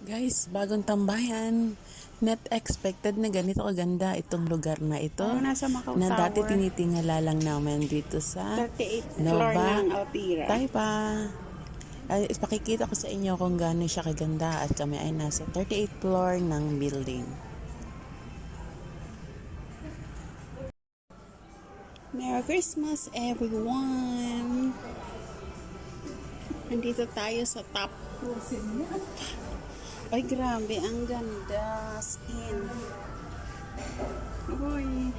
Guys, bagong tambayan. Not expected na ganito kaganda itong lugar na ito Parang nasa Macau na dati Tower. tinitingala lang namin dito sa 38th floor Nova ng Altira. Taipa. Ay, pakikita ko sa inyo kung gaano siya kaganda at kami ay nasa 38th floor ng building. Merry Christmas everyone! Nandito tayo sa top. Ay grabe, ang ganda. Skin. Uy.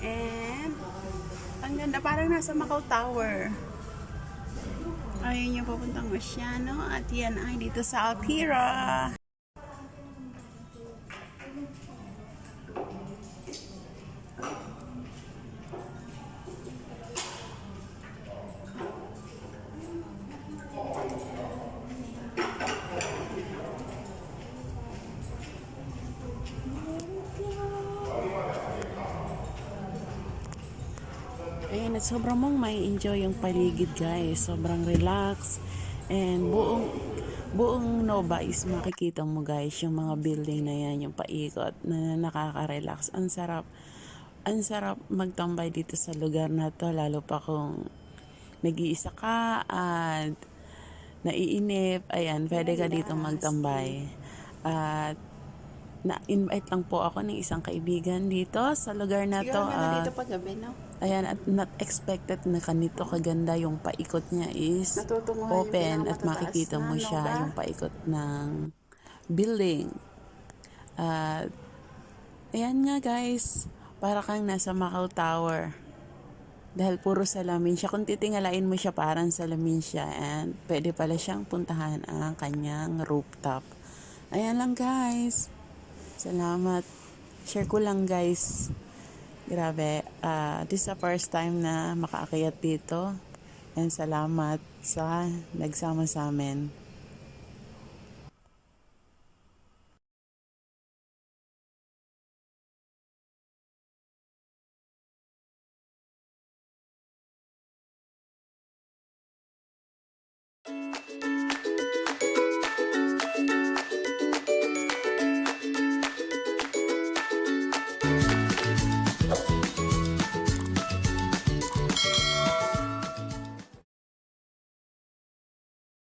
And ang ganda, parang nasa Macau Tower. Ayun yung papuntang Oceano. At yan ay dito sa Altira. Ayan, at sobrang mong may enjoy yung paligid guys. Sobrang relax. And buong Nova is makikita mo guys yung mga building na yan, yung paikot na nakaka-relax. Ang sarap magtambay dito sa lugar na to, lalo pa kung nag-iisa ka at naiinip. Ayan, pwede ka dito magtambay. At na-invite lang po ako ng isang kaibigan dito sa lugar na to. Siguro ganda dito pag gabi, no? Ayan, at not expected na kanito kaganda yung paikot niya is Natutunguhan yung open at pinakamatatas makikita na mo siya Nova. yung paikot ng building. At ayan nga guys, para kang nasa Macau Tower. Dahil puro salamin siya. Kung titingalain mo siya, parang salamin siya. And pwede pala siyang puntahan ang kanyang rooftop. Ayan lang guys. Salamat. Share ko lang guys. Grabe. This is the first time na makaakyat dito. And salamat sa nagsama sa amin.